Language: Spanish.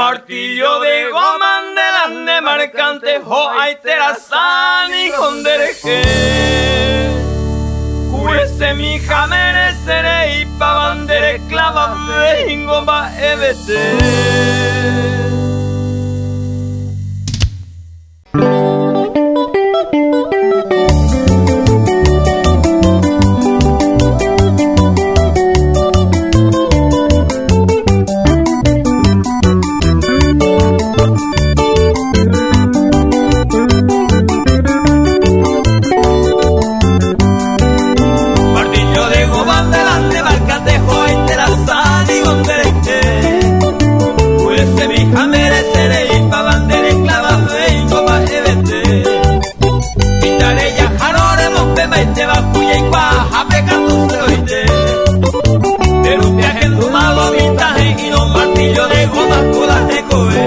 martillo de goma delante marcante, ho ay terazani con dereje. Curese mi jamere serei pa bandere clava vengo ba evete. Pero un viaje en tu malo vitaje y los martillos de goma colas de cohe.